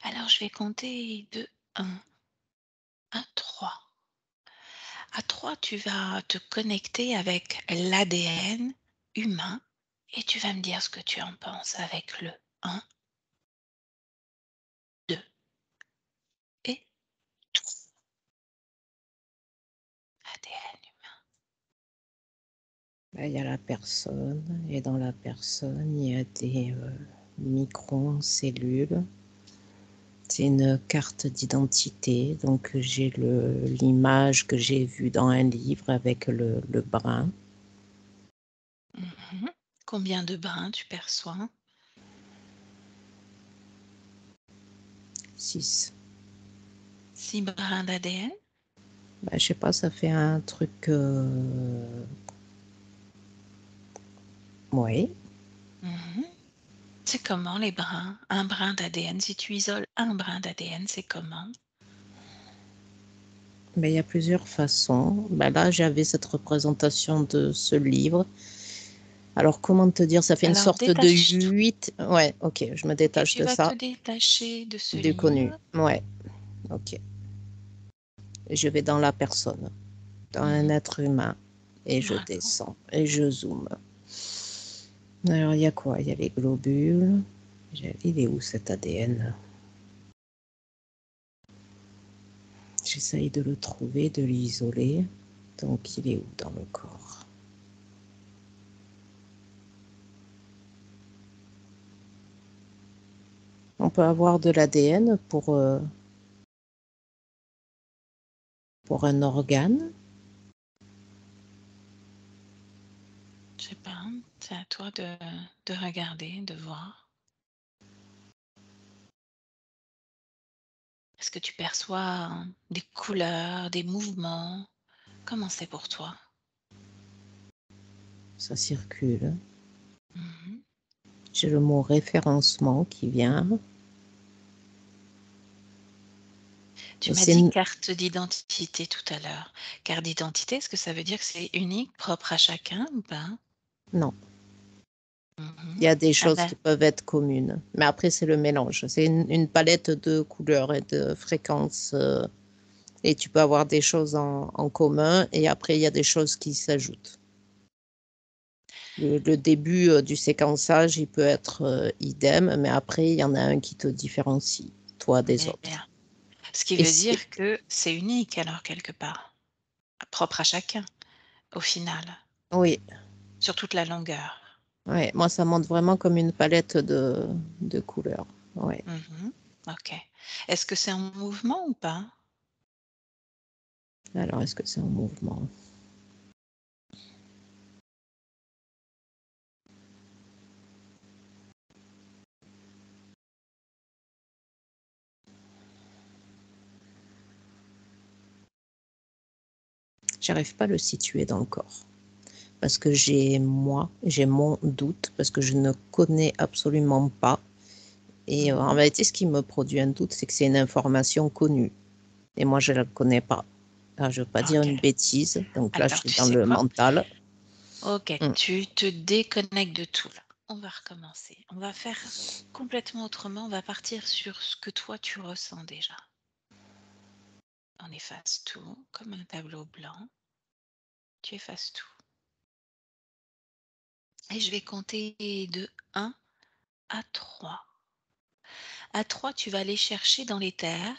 Alors je vais compter de 1 à 3. À 3, tu vas te connecter avec l'ADN humain et tu vas me dire ce que tu en penses avec le 1, 2 et 3. ADN humain. Ben, il y a la personne et dans la personne, il y a des microcellules. C'est une carte d'identité, donc j'ai l'image que j'ai vue dans un livre avec le brin. Mmh. Combien de brins tu perçois? 6. 6 brins d'ADN? Ben, je sais pas, ça fait un truc... Oui. Mmh. C'est comment les brins? Un brin d'ADN, si tu isoles un brin d'ADN, c'est comment? Mais il y a plusieurs façons. Ben là, j'avais cette représentation de ce livre. Alors, comment te dire? Ça fait une Alors sorte de détache-toi. 8. Ouais, ok, je me OK, détache tu de vas te ça. détacher de ce Du connu. livre. Ouais, ok. Je vais dans la personne, dans un Mmh. être humain, et je Bravo. descends, et je zoome. Alors, il y a quoi? Il y a les globules. Il est où cet ADN? J'essaye de le trouver, de l'isoler. Donc, il est où dans le corps? On peut avoir de l'ADN pour un organe. Je sais pas, c'est à toi de regarder, de voir. Est-ce que tu perçois des couleurs, des mouvements? Comment c'est pour toi? Ça circule. Mmh. J'ai le mot référencement qui vient. Tu m'as C'est dit carte d'identité tout à l'heure. Carte d'identité, est-ce que ça veut dire que c'est unique, propre à chacun ou pas? non, il Mmh. y a des Ah choses bah, qui peuvent être communes, mais après c'est le mélange. C'est une palette de couleurs et de fréquences, et tu peux avoir des choses en commun, et après il y a des choses qui s'ajoutent. Le début du séquençage, il peut être idem, mais après il y en a un qui te différencie, toi des mais autres. ce qui Et veut c'est dire que c'est unique alors quelque part, propre à chacun au final, oui, sur toute la longueur. ouais, moi ça monte vraiment comme une palette de couleurs. Ouais. Mmh. OK. Est-ce que c'est en mouvement ou pas? Alors est-ce que c'est en mouvement? J'arrive pas à le situer dans le corps. Parce que j'ai mon doute, parce que je ne connais absolument pas. Et en Mmh. réalité, ce qui me produit un doute, c'est que c'est une information connue. Et moi, je ne la connais pas. Alors, je ne veux pas dire OK. une bêtise. Donc là, je Alors suis tu dans sais le quoi? mental. OK, Mm. tu te déconnectes de tout là. On va recommencer. On va faire complètement autrement. On va partir sur ce que toi tu ressens déjà. On efface tout comme un tableau blanc. Tu effaces tout. Et je vais compter de 1 à 3. À 3, tu vas aller chercher dans les terres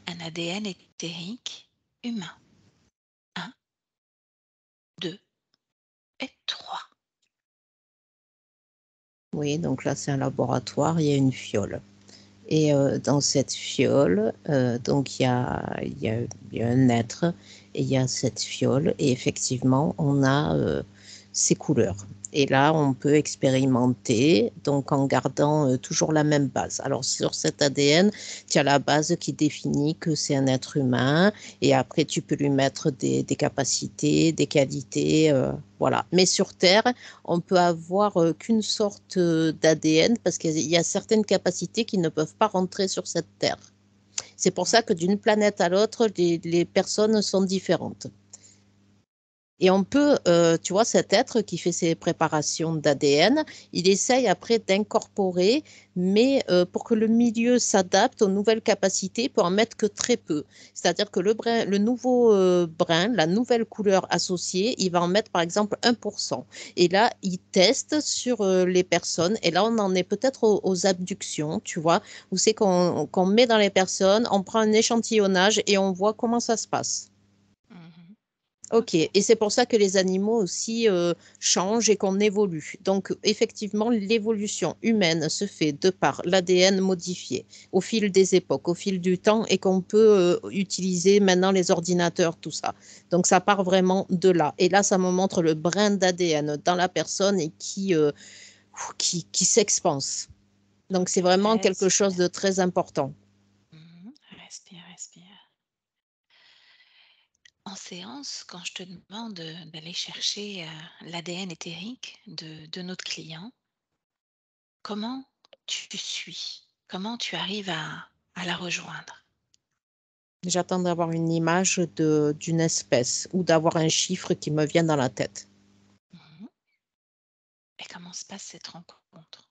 un ADN éthérique humain. 1, 2 et 3. Oui, donc là, c'est un laboratoire, il y a une fiole. Et dans cette fiole, donc il y a un être, et il y a cette fiole, et effectivement, on a ces couleurs. Et là, on peut expérimenter, donc en gardant toujours la même base. Alors, sur cet ADN, tu as la base qui définit que c'est un être humain, et après, tu peux lui mettre des capacités, des qualités, voilà. Mais sur Terre, on peut avoir qu'une sorte d'ADN parce qu'il y a certaines capacités qui ne peuvent pas rentrer sur cette Terre. C'est pour ça que d'une planète à l'autre, les personnes sont différentes. Et on peut, tu vois, cet être qui fait ces préparations d'ADN, il essaye après d'incorporer, mais pour que le milieu s'adapte aux nouvelles capacités, il peut en mettre que très peu. C'est-à-dire que le nouveau brin, la nouvelle couleur associée, il va en mettre par exemple 1%. Et là, il teste sur les personnes. Et là, on en est peut-être aux abductions, tu vois, où c'est qu'on met dans les personnes, on prend un échantillonnage et on voit comment ça se passe. Mhm. Ok, Ok. et c'est pour ça que les animaux aussi changent et qu'on évolue. Donc, effectivement, l'évolution humaine se fait de par l'ADN modifié au fil des époques, au fil du temps, et qu'on peut utiliser maintenant les ordinateurs, tout ça. Donc, ça part vraiment de là. Et là, ça me montre le brin d'ADN dans la personne et qui s'expanse. Donc, Ok. c'est vraiment quelque chose Respire. de très important. Mhm. Respire, respire. En séance, quand je te demande d'aller chercher l'ADN éthérique de notre client, comment tu suis? Comment tu arrives à la rejoindre? J'attends d'avoir une image d'une espèce ou d'avoir un chiffre qui me vient dans la tête. Mhm. Et comment se passe cette rencontre?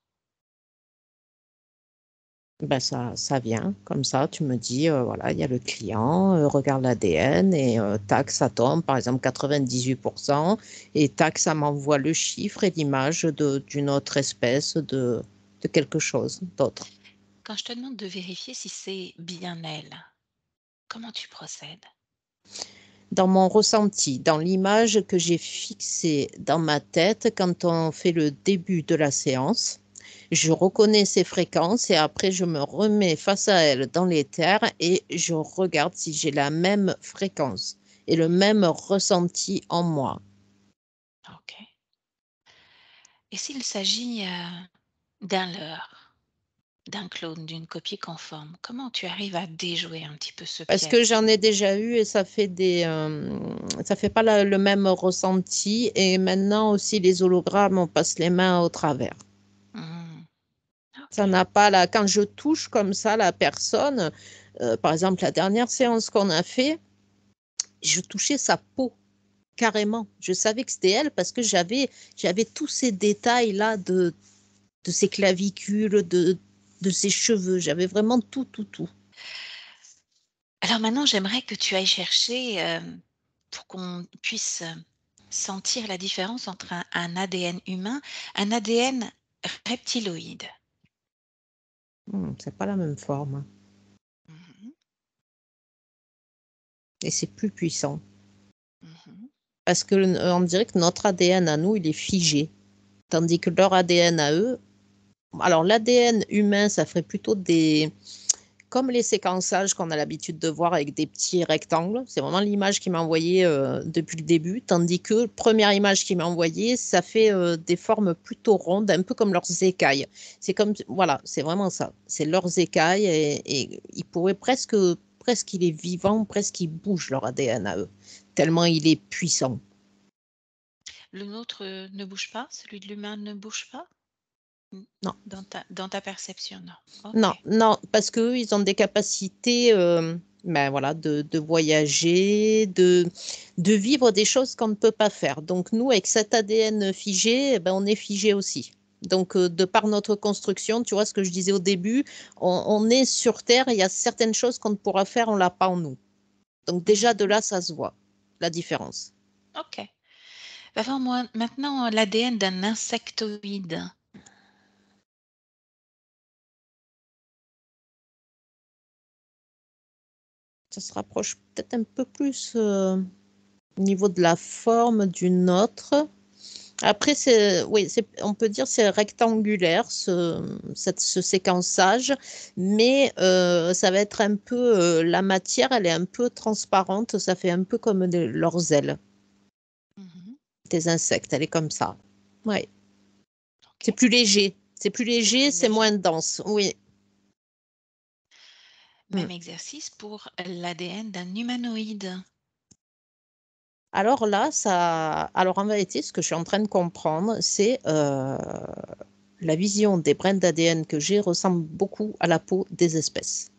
Ben ça vient comme ça, tu me dis, voilà, il y a le client, regarde l'ADN et tac, ça tombe, par exemple 98%, et tac, ça m'envoie le chiffre et l'image d'une autre espèce, de quelque chose d'autre. Quand je te demande de vérifier si c'est bien elle, comment tu procèdes? Dans mon ressenti, dans l'image que j'ai fixée dans ma tête quand on fait le début de la séance, je Mhm. reconnais ces fréquences et après je me remets face à elles dans l'éther et je regarde si j'ai la même fréquence et le Mhm. même ressenti en moi. Ok. Et s'il s'agit d'un leurre, d'un clone, d'une copie conforme, comment tu arrives à déjouer un petit peu ce Parce que piège? j'en ai déjà eu et ça fait pas le même ressenti et maintenant aussi les hologrammes, on passe les mains au travers. Mhm. Ok. Ça n'a pas la quand je touche comme ça la personne, par exemple, la dernière séance qu'on a fait, je touchais sa peau carrément. Je savais que c'était elle parce que j'avais tous ces détails-là de ses clavicules, de ses cheveux. J'avais vraiment tout, tout, tout. Alors maintenant, j'aimerais que tu ailles chercher, pour qu'on puisse sentir la différence entre un ADN humain, un ADN reptiloïde. C'est pas la même forme Mhm. et c'est plus puissant. Mhm. Parce que on dirait que notre ADN à nous, il est figé, tandis que leur ADN à eux, alors l'ADN humain, ça ferait plutôt des comme les séquençages qu'on a l'habitude de voir avec des petits rectangles, c'est vraiment l'image qu'il m'a envoyée depuis le début, tandis que première image qu'il m'a envoyée, ça fait des formes plutôt rondes, un peu comme leurs écailles. C'est comme, voilà, c'est vraiment ça. C'est leurs écailles et ils pourraient presque il est vivant, presque il bouge leur ADN à eux, tellement il est puissant. Le nôtre ne bouge pas, celui de l'humain ne bouge pas? Mm. Non, Dans ta perception, non. Ok. non, non, parce qu'eux, ils ont des capacités ben voilà, de voyager, de vivre des choses qu'on ne peut pas faire. Donc nous, avec cet ADN figé, eh ben, on est figé aussi. Donc de par notre construction, tu vois ce que je disais au début, on est sur Terre, et il y a certaines choses qu'on ne pourra faire, on l'a pas en nous. Donc déjà de Mhm. là, ça se voit, la différence. Ok. Va voir moi maintenant l'ADN d'un insectoïde. Ça se rapproche peut-être un peu plus au niveau de la forme d'une autre. Après, oui, on peut dire c'est rectangulaire, ce séquençage, mais ça va être un peu, la matière, elle est un peu transparente, ça fait un peu comme leurs ailes, Mhm. des insectes, elle est comme ça. Ouais. Ok. C'est plus C'est léger, plus c'est léger. moins dense, oui. Mm. Même exercice pour l'ADN d'un humanoïde. Alors là, alors en vérité, ce que je suis en train de comprendre, c'est la vision des brins d'ADN que j'ai ressemble beaucoup à la peau des espèces.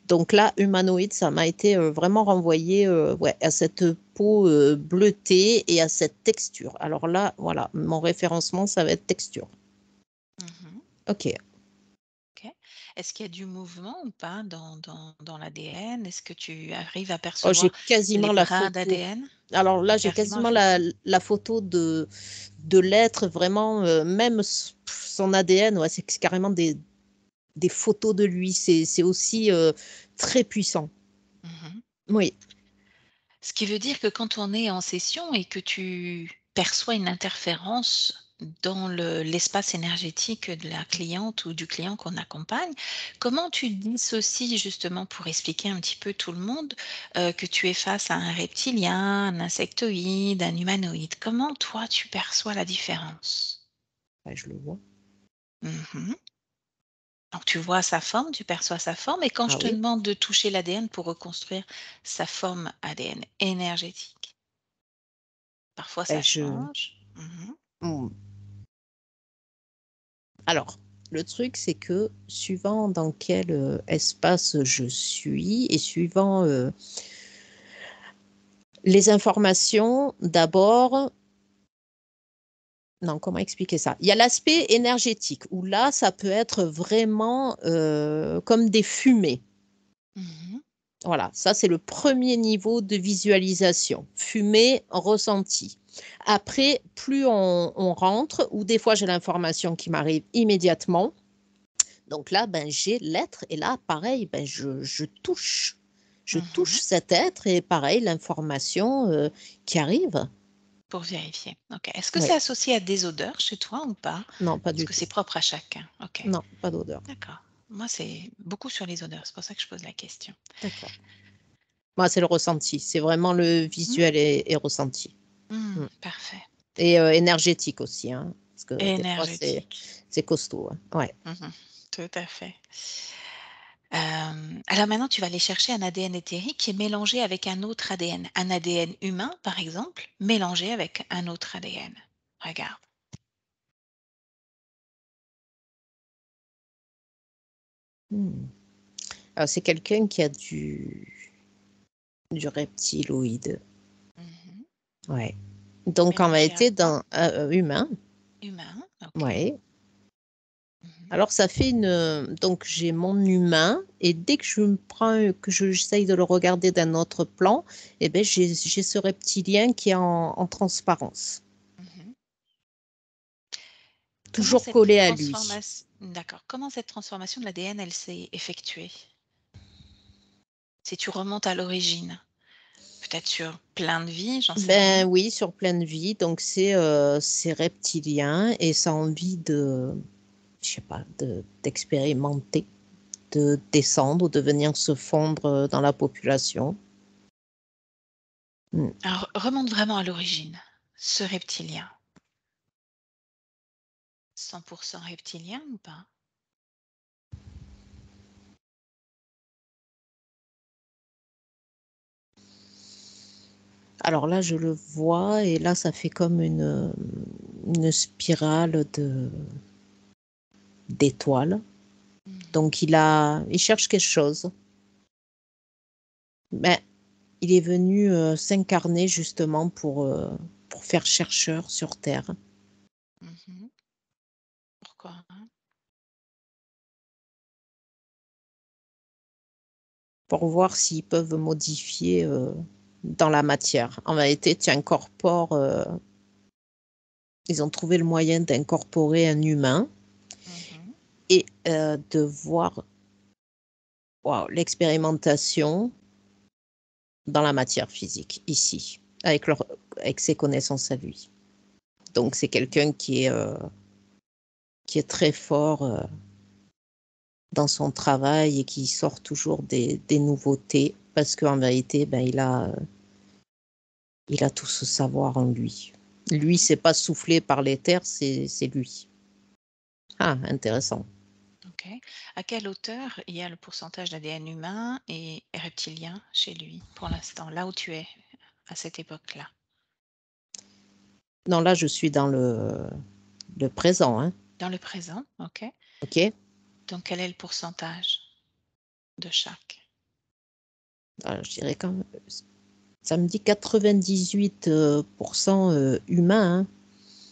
Donc là, humanoïde, ça m'a été vraiment renvoyé ouais, à cette peau bleutée et à cette texture. Alors là, voilà, mon référencement, ça va être texture. Mhm. Ok. Ok. Est-ce qu'il y a du mouvement ou pas dans l'ADN? Est-ce que tu arrives à Oh, percevoir j'ai les quasiment la brins photo. d'ADN? Alors là, j'ai Quasiment la quasiment photo. la photo de l'être, vraiment, même son ADN, ouais, c'est carrément des photos de lui. C'est aussi très puissant. Mhm. Oui, Ce qui veut dire que quand on est en session et que tu perçois une interférence dans l'espace énergétique de la cliente ou du client qu'on accompagne, comment tu dissocies justement pour expliquer un petit peu tout le monde que tu es face à un reptilien, un insectoïde, un humanoïde? Comment toi tu perçois la différence? ouais, je le vois. Mhm. Donc tu vois sa forme, tu perçois sa forme, et quand je Ah te oui. demande de toucher l'ADN pour reconstruire sa forme ADN énergétique, parfois Ben, ça change. Mhm. hmm. Alors, le truc, c'est que suivant dans quel espace je suis et suivant les informations, d'abord, non, comment expliquer ça? Il y a l'aspect énergétique où là, ça peut être vraiment comme des fumées. Mhm. Voilà, ça c'est le premier niveau de visualisation, fumée ressentie. Après, plus on rentre, ou des fois j'ai l'information qui m'arrive immédiatement, donc là, ben, j'ai l'être et là, pareil, ben, je touche. Je touche Mhm. cet être et pareil, l'information qui arrive. Pour vérifier. Ok. Est-ce que c'est Oui, associé à des odeurs chez toi ou pas? non, pas Est-ce du que tout. c'est propre à chacun? Ok. Non, pas d'odeur. D'accord. Moi, c'est beaucoup sur les odeurs. C'est pour ça que je pose la question. D'accord. Moi, c'est le ressenti. C'est vraiment le Hmm. visuel et ressenti. Hmm, Mm. parfait. Et énergétique aussi, hein, parce que des fois, Énergétique. c'est costaud. Hein. Ouais. Mhm. Tout à fait. Alors maintenant, tu vas aller chercher un ADN éthérique qui est mélangé avec un autre ADN. Un ADN humain, par exemple, mélangé avec un autre ADN. Regarde. Mm. Alors, c'est quelqu'un qui a du reptiloïde. Mhm. Ouais. Donc, en Mélangé à réalité, quoi? dans humain. Humain. Ok. Ouais. Mhm. Alors, ça fait une. Donc, j'ai mon humain, et dès que je me prends, j'essaye de le regarder d'un autre plan, eh ben, j'ai ce reptilien qui est en transparence, Mhm. Comment toujours cette collé à lui. transformation, d'accord, comment cette transformation de l'ADN, elle s'est effectuée? Si tu remontes à l'origine, peut-être sur plein de vies, j'en sais Ben rien. oui, sur pleine vie. Donc, c'est reptilien et ça a envie de, je sais pas, d'expérimenter, de descendre, de venir se fondre dans la population. Mm. Alors, remonte vraiment à l'origine. Ce reptilien, 100% reptilien ou pas? Alors là, je le vois et là, ça fait comme une spirale d'étoiles. Mhm. Donc, il cherche quelque chose. Mais il est venu s'incarner justement pour faire chercheur sur Terre, Mhm. Pourquoi, hein? pour voir s'ils peuvent modifier dans la matière. En vérité, tu incorpores, ils ont trouvé le moyen d'incorporer un humain Mhm. et de voir waouh, l'expérimentation dans la matière physique, ici, avec ses connaissances à lui. Donc, c'est quelqu'un qui est très fort dans son travail et qui sort toujours des nouveautés parce qu'en vérité, ben, il a tout ce savoir en lui. Lui, Mhm. c'est pas soufflé par l'éther, c'est lui. Ah, intéressant. Ok. À quelle hauteur il y a le pourcentage d'ADN humain et reptilien chez lui pour l'instant, là où tu es à cette époque-là? Non, là, je suis dans le présent, hein. Dans le présent, ok. OK? Donc, quel est le pourcentage de chaque? Je dirais quand même, ça me dit 98% humain, hein.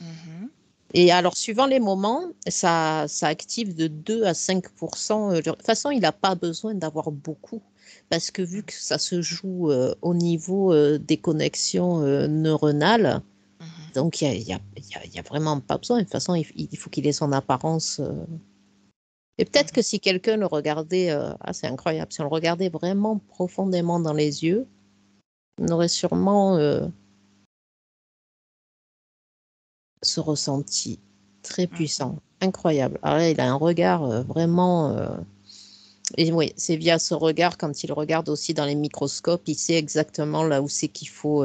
Mhm. Et alors, suivant les moments, ça active de 2 à 5%. De toute façon, il n'a pas besoin d'avoir beaucoup, parce que vu Mhm. que ça se joue au niveau des connexions neuronales, Mhm. donc il y a vraiment pas besoin. De toute façon, il faut qu'il ait son apparence. Et peut-être que Mhm. si quelqu'un le regardait, c'est incroyable, si on le regardait vraiment profondément dans les yeux, on aurait sûrement ce ressenti très Mhm. puissant, incroyable. Alors là, il a un regard vraiment. Et oui, c'est via ce regard, quand il regarde aussi dans les microscopes, il sait exactement là où c'est qu'il faut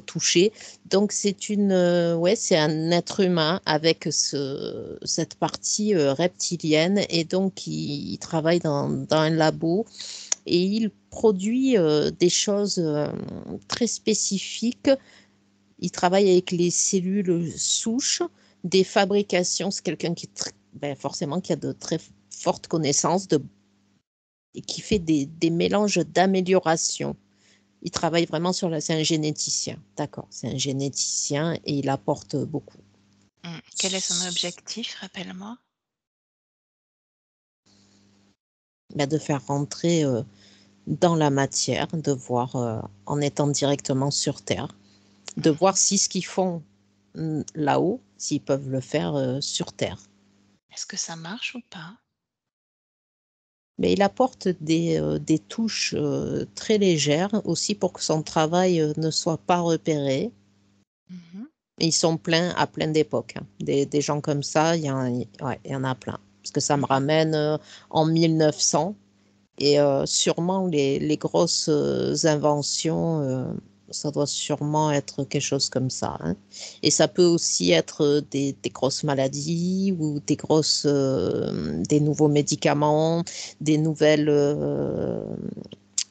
toucher. Donc ouais, c'est un être humain avec cette partie reptilienne et donc il travaille dans un labo et il produit des choses très spécifiques. Il travaille avec les cellules souches des fabrications. C'est quelqu'un qui est forcément qui a de très fortes connaissances et qui fait des mélanges d'amélioration. Il travaille vraiment c'est un généticien, d'accord, c'est un généticien et il apporte beaucoup. Quel est son objectif, rappelle-moi? De faire rentrer dans la matière, de voir en étant directement sur Terre, de voir Mhm. si ce qu'ils font là-haut, s'ils peuvent le faire sur Terre. Est-ce que ça marche ou pas? Mais il apporte des touches très légères aussi pour que son travail ne soit pas repéré. Mhm. Ils sont pleins à plein d'époques, hein. Des gens comme ça, ouais, il y en a plein. Parce que ça me Mhm. ramène en 1900 et sûrement les grosses inventions, ça doit sûrement être quelque chose comme ça, hein. Et ça peut aussi être des grosses maladies ou des nouveaux médicaments, des nouvelles, euh,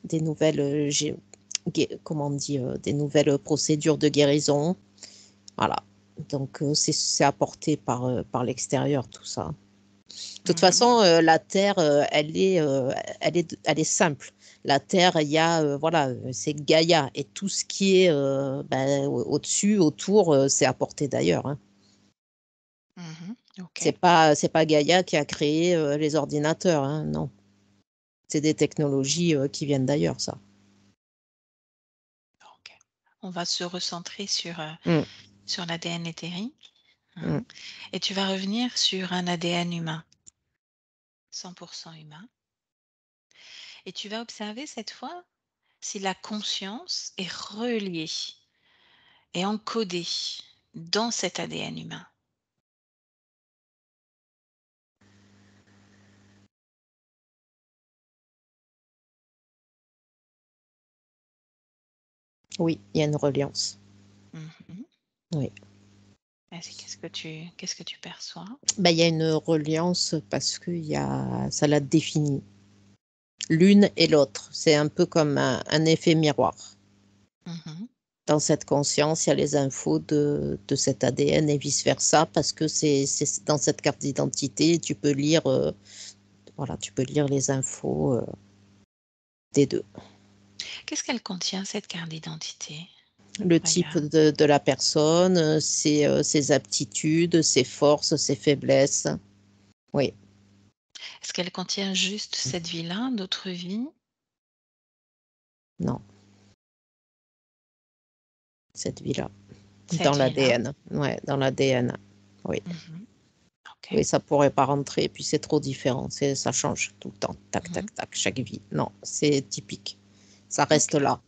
des nouvelles, comment on dit, des nouvelles procédures de guérison. Voilà. Donc, c'est apporté par l'extérieur, tout ça. De toute Mhm. façon, la Terre, elle est simple. La Terre, il y a, voilà, c'est Gaïa. Et tout ce qui est au-dessus, autour, c'est apporté d'ailleurs, hein. Mhm. Ok. C'est pas Gaïa qui a créé les ordinateurs, hein, non. C'est des technologies qui viennent d'ailleurs, ça. Ok. On va se recentrer Mm, sur l'ADN éthérique, hein, mm. et tu vas revenir sur un ADN humain, 100% humain, et tu vas observer cette fois si la conscience est reliée et encodée dans cet ADN humain. Oui, il y a une reliance. Mhm. Oui. Qu'est-ce que tu perçois? Il y a une reliance parce que ça la définit. L'une et l'autre. C'est un peu comme un effet miroir. Mhm. Dans cette conscience, il y a les infos de cet ADN et vice-versa, parce que c'est dans cette carte d'identité, voilà, tu peux lire les infos des deux. Qu'est-ce qu'elle contient, cette carte d'identité? Le type Regarde. de la personne, ses aptitudes, ses forces, ses faiblesses. Oui, Est-ce qu'elle contient juste cette vie-là, d'autres vies? non, cette vie-là. Dans Cette vie-là? l'ADN. Ouais, dans l'ADN. Oui. Mhm. Ok. Oui, ça pourrait pas rentrer, puis c'est trop différent. Ça change tout le temps. Tac, Mhm. tac, tac, chaque vie. Non, c'est typique. Ça Ok. reste là.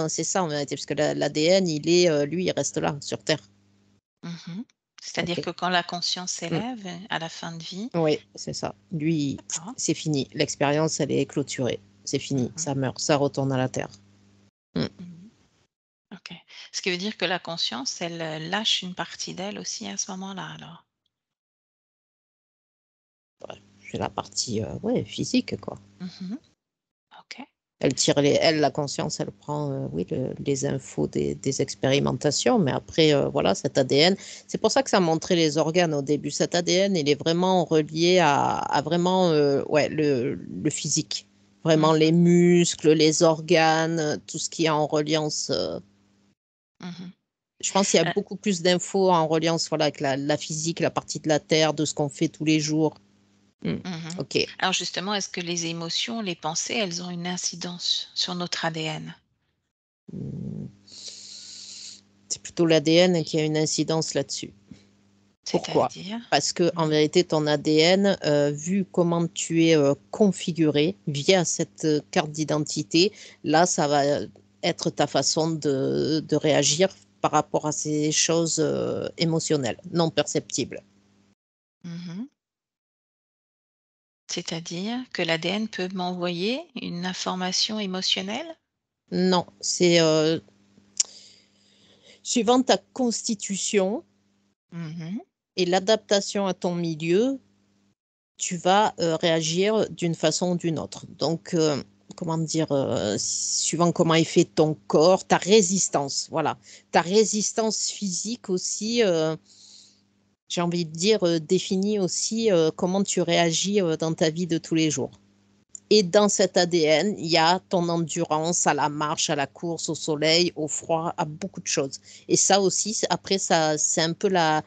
C'est ça en vérité, parce que l'ADN, lui, il reste là, sur Terre. Mhm. C'est-à-dire Ok. que quand la conscience Mm. s'élève à la fin de vie, Oui, c'est ça. Lui, d'accord. c'est fini. L'expérience, elle est clôturée. C'est fini. Mhm. Ça meurt. Ça retourne à la Terre. Mm. Mhm. Ok. Ce qui veut dire que la conscience, elle lâche une partie d'elle aussi à ce moment-là, alors. C'est la partie ouais, physique, quoi. Mhm. Ok. La conscience, elle prend oui, les infos des expérimentations, mais après, voilà, cet ADN, c'est pour ça que ça montrait les organes au début. Cet ADN, il est vraiment relié à vraiment ouais, le physique, vraiment les muscles, les organes, tout ce qui est en reliance. Je pense qu'il y a beaucoup plus d'infos en reliance voilà, avec la physique, la partie de la Terre, de ce qu'on fait tous les jours. Ok. Alors justement, est-ce que les émotions, les pensées, elles ont une incidence sur notre ADN? C'est plutôt l'ADN qui a une incidence là-dessus. Pourquoi? C'est-à-dire? Parce que en vérité, ton ADN, vu comment tu es configuré via cette carte d'identité, là, ça va être ta façon de réagir par rapport à ces choses émotionnelles, non perceptibles. Mhm. C'est-à-dire que l'ADN peut m'envoyer une information émotionnelle? Non, c'est suivant ta constitution Mhm. et l'adaptation à ton milieu, tu vas réagir d'une façon ou d'une autre. Donc, comment dire, suivant comment est fait ton corps, ta résistance, voilà. Ta résistance physique aussi, j'ai envie de dire, définit aussi comment tu réagis dans ta vie de tous les jours. Et dans cet ADN, il y a ton endurance à la marche, à la course, au soleil, au froid, à beaucoup de choses. Et ça aussi, après, ça, c'est un peu la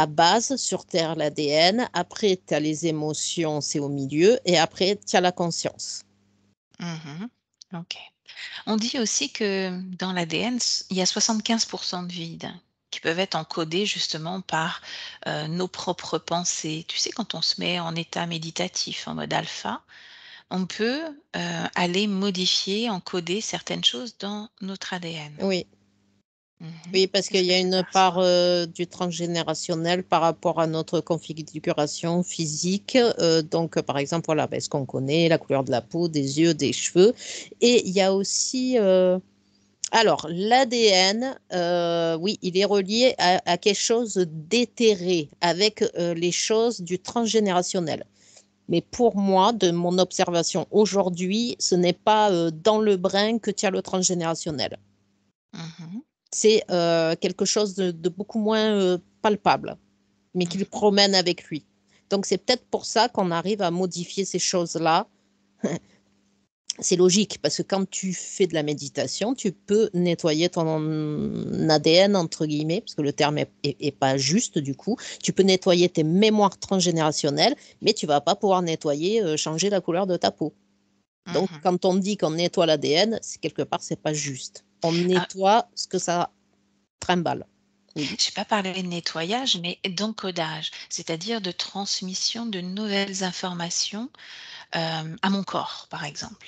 base sur Terre, l'ADN. Après, tu as les émotions, c'est au milieu. Et après, tu as la conscience. Mhm. Ok. On dit aussi que dans l'ADN, il y a 75% de vide qui peuvent être encodés justement par nos propres pensées. Tu sais, quand on se met en état méditatif, en mode alpha, on peut aller modifier, encoder certaines choses dans notre ADN. Oui, Mhm. oui, parce qu'il Qu'est-ce y que a tu une part perçois? du transgénérationnel par rapport à notre configuration physique. Donc, par exemple, voilà, ben, ce qu'on connaît, la couleur de la peau, des yeux, des cheveux. Et il y a aussi, alors, l'ADN, oui, il est relié à quelque chose d'éthéré avec les choses du transgénérationnel. Mais pour moi, de mon observation aujourd'hui, ce n'est pas dans le brin que tu as le transgénérationnel. Mhm. C'est quelque chose de beaucoup moins palpable, mais qu'il Mhm. promène avec lui. Donc c'est peut-être pour ça qu'on arrive à modifier ces choses-là. C'est logique, parce que quand tu fais de la méditation, tu peux nettoyer ton ADN, entre guillemets, parce que le terme est pas juste du coup. Tu peux nettoyer tes mémoires transgénérationnelles, mais tu vas pas pouvoir nettoyer, changer la couleur de ta peau. Donc, Mhm. quand on dit qu'on nettoie l'ADN, c'est quelque part, c'est pas juste. On Ah, nettoie ce que ça trimballe. Oui. je n'ai pas parlé de nettoyage, mais d'encodage, c'est-à-dire de transmission de nouvelles informations à mon corps, par exemple.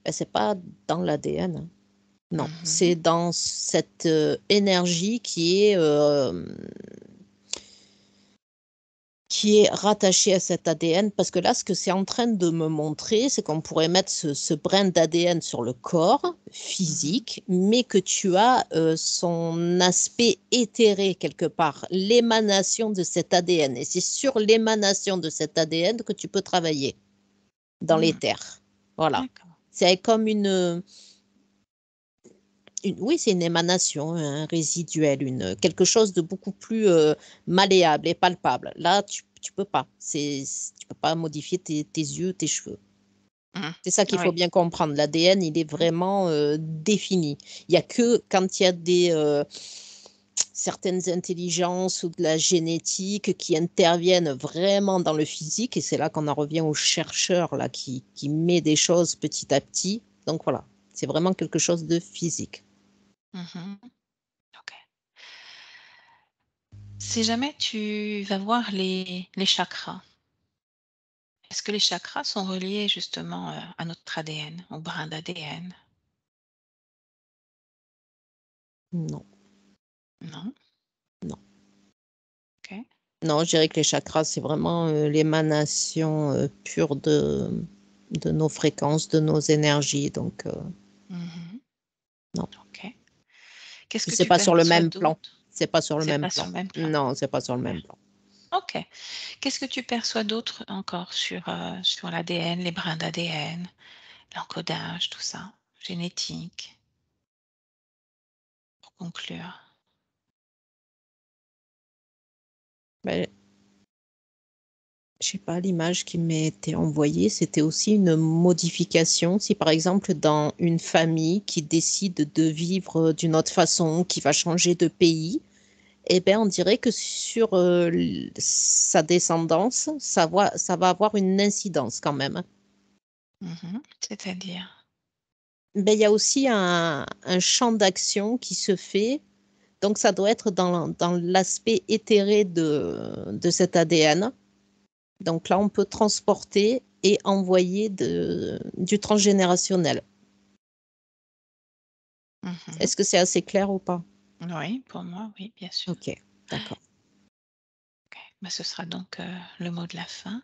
Ben, c'est pas dans l'ADN, hein. Non, Mhm. c'est dans cette énergie qui est rattachée à cet ADN. Parce que là, ce que c'est en train de me montrer, c'est qu'on pourrait mettre ce brin d'ADN sur le corps Mhm. physique, mais que tu as son aspect éthéré quelque part, l'émanation de cet ADN. Et c'est sur l'émanation de cet ADN que tu peux travailler dans Mm. l'éther. Voilà. D'accord. C'est comme oui, c'est une émanation, un résiduel, quelque chose de beaucoup plus malléable et palpable. Là, tu peux pas. Tu peux pas modifier tes yeux, tes cheveux. Mm. C'est ça qu'il faut Oui. bien comprendre. L'ADN, il est Mm. vraiment défini. Il y a que quand il y a certaines intelligences ou de la génétique qui interviennent vraiment dans le physique, et c'est là qu'on en revient aux chercheurs là, qui met des choses petit à petit. Donc voilà, c'est vraiment quelque chose de physique. Mhm. Ok. Si jamais tu vas voir les chakras, est-ce que les chakras sont reliés justement à notre ADN, au brin d'ADN? Non, Non? non. Ok. Non, je dirais que les chakras, c'est vraiment l'émanation pure de nos fréquences, de nos énergies. Donc, Mhm. non. Ok. Qu'est-ce Puis que c'est tu pas sur le perçois même plan. d'autre? C'est pas sur le C'est même pas sur plan. le même plan. Non, c'est pas sur le Ok. même plan. Ok. Qu'est-ce que tu perçois d'autre encore sur l'ADN, les brins d'ADN, l'encodage, tout ça, génétique, pour conclure? Ben, Je sais pas, l'image qui m'était envoyée, c'était aussi une modification. Si par exemple, dans une famille qui décide de vivre d'une autre façon, qui va changer de pays, eh ben, on dirait que sur sa descendance, ça va avoir une incidence quand même. C'est-à-dire? Ben, il y a aussi un champ d'action qui se fait. Donc, ça doit être dans l'aspect éthéré de cet ADN. Donc là, on peut transporter et envoyer du transgénérationnel. Mhm. Est-ce que c'est assez clair ou pas? Oui, pour moi, oui, bien sûr. Ok, d'accord. Ok. Bah, ce sera donc le mot de la fin.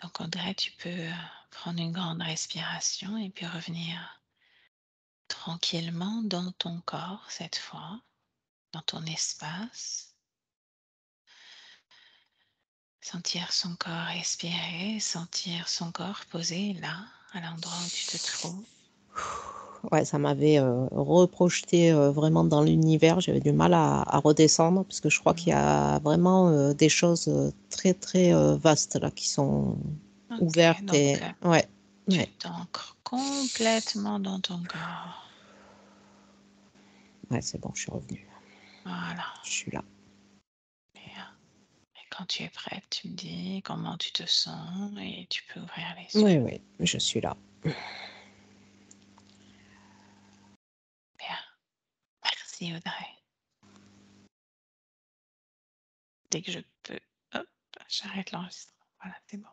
Donc, Audrey, tu peux prendre une grande respiration et puis revenir tranquillement dans ton corps cette fois, dans ton espace. Sentir son corps respirer, sentir son corps posé là, à l'endroit où tu te trouves. Ouais, ça m'avait reprojeté vraiment dans l'univers. J'avais du mal à redescendre parce que je crois qu'il y Mhm. a vraiment des choses très très vastes là qui sont Ok, ouvertes donc et ouais, tu ouais, t'ancres complètement dans ton corps. ouais, c'est bon, je suis revenue. Voilà. Je suis là. Bien. Et quand tu es prête, tu me dis comment tu te sens et tu peux ouvrir les Oui, yeux. oui, je suis là. Bien. Merci Audrey. Dès que je peux, hop, j'arrête l'enregistrement. Voilà, c'est bon.